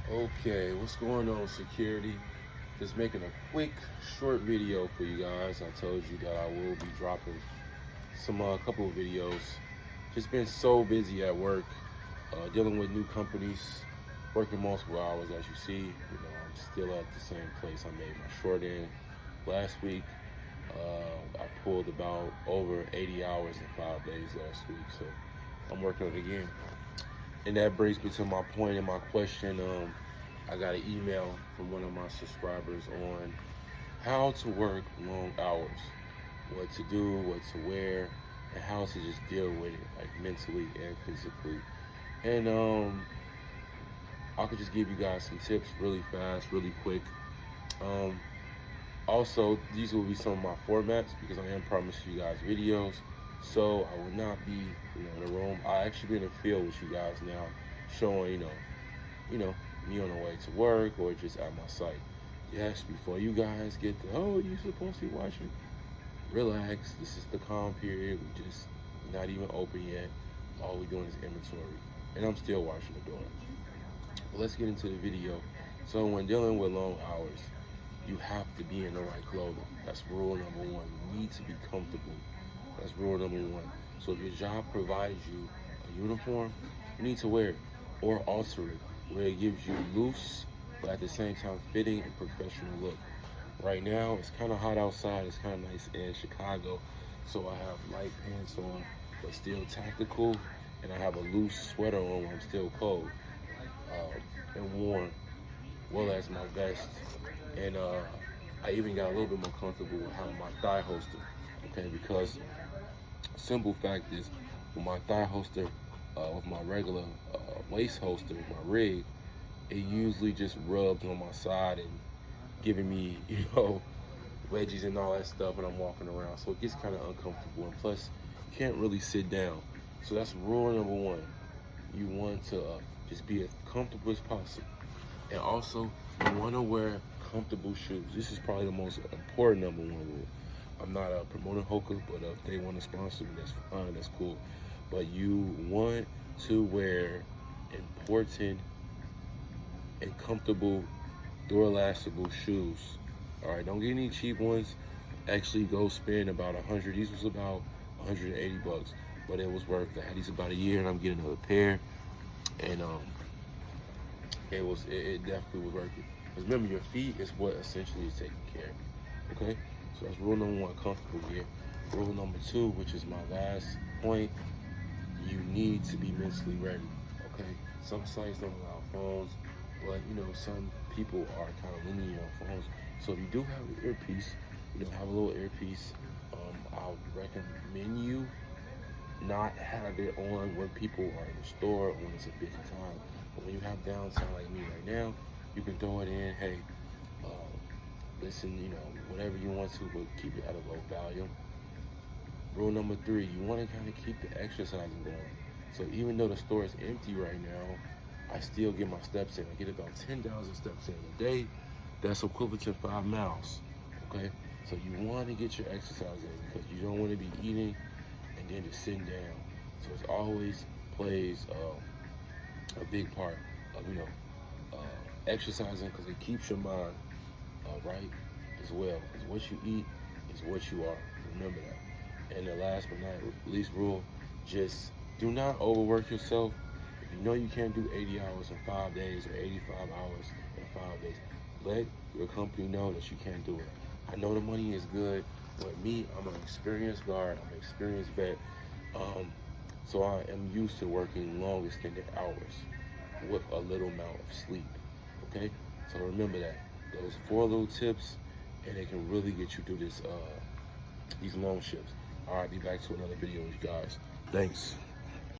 Okay, what's going on, security? Just making a quick, short video for you guys. I told you that I will be dropping some couple of videos. Just been so busy at work, dealing with new companies, working multiple hours. As you see, I'm still at the same place. I made my short end last week. I pulled about over 80 hours in 5 days last week, so I'm working on it again. And that brings me to my point and my question. I got an email from one of my subscribers on how to work long hours, what to do, what to wear, and how to just deal with it, like mentally and physically. And I could just give you guys some tips really fast, really quick. Also, these will be some of my formats because I am promising you guys videos. So I will not be, in the room. I actually be in the field with you guys now, showing, me on the way to work or just at my site. Yes, before you guys get the, oh, you supposed to be watching. Relax. This is the calm period. We just not even open yet. All we're doing is inventory, and I'm still washing the door. But let's get into the video. So when dealing with long hours, you have to be in the right clothing. That's rule number one. You need to be comfortable. That's rule number one. So if your job provides you a uniform, you need to wear it or alter it where it gives you loose, but at the same time fitting and professional look. Right now, it's kind of hot outside. It's kind of nice in Chicago. So I have light pants on, but still tactical. And I have a loose sweater on when I'm still cold and warm, well as my vest. And I even got a little bit more comfortable with having my thigh holster, okay? Because simple fact is, with my thigh holster, with my regular waist holster, my rig, it usually just rubs on my side and giving me, wedgies and all that stuff when I'm walking around. So it gets kind of uncomfortable. And plus, you can't really sit down. So that's rule number one. You want to just be as comfortable as possible. And also, you want to wear comfortable shoes. This is probably the most important number one rule. I'm not promoting Hoka, but if they want to sponsor me, that's fine, that's cool. But you want to wear important and comfortable, door-lastable shoes. All right, don't get any cheap ones. Actually, go spend about 100. These was about 180 bucks, but it was worth it. I had these about a year, and I'm getting another pair, and it definitely was worth it. Because remember, your feet is what essentially is taking care of you. Okay, so that's rule number one, comfortable gear. Rule number two, which is my last point, you need to be mentally ready. Okay, some sites don't allow phones, but some people are kind of lenient on phones. So if you do have an earpiece, have a little earpiece. I would recommend you not have it on when people are in the store or when it's a busy time. But when you have downtime like me right now, you can throw it in. Hey, listen, whatever you want to, but keep it at a low volume. Rule number three, you want to kind of keep the exercising going. So even though the store is empty right now, I still get my steps in. I get about 10,000 steps in a day. That's equivalent to 5 miles, okay? So you want to get your exercise in because you don't want to be eating and then just sitting down. So it always plays a big part of, exercising because it keeps your mind right as well. Because what you eat is what you are. Remember that. And the last but not least rule, just do not overwork yourself. If you know you can't do 80 hours in 5 days or 85 hours in 5 days, let your company know that you can't do it. I know the money is good, but me, I'm an experienced guard, I'm an experienced vet, so I am used to working long extended hours with a little amount of sleep, okay? So remember that. Those 4 little tips, and it can really get you through these long shifts. All right, be back to another video with you guys. Thanks.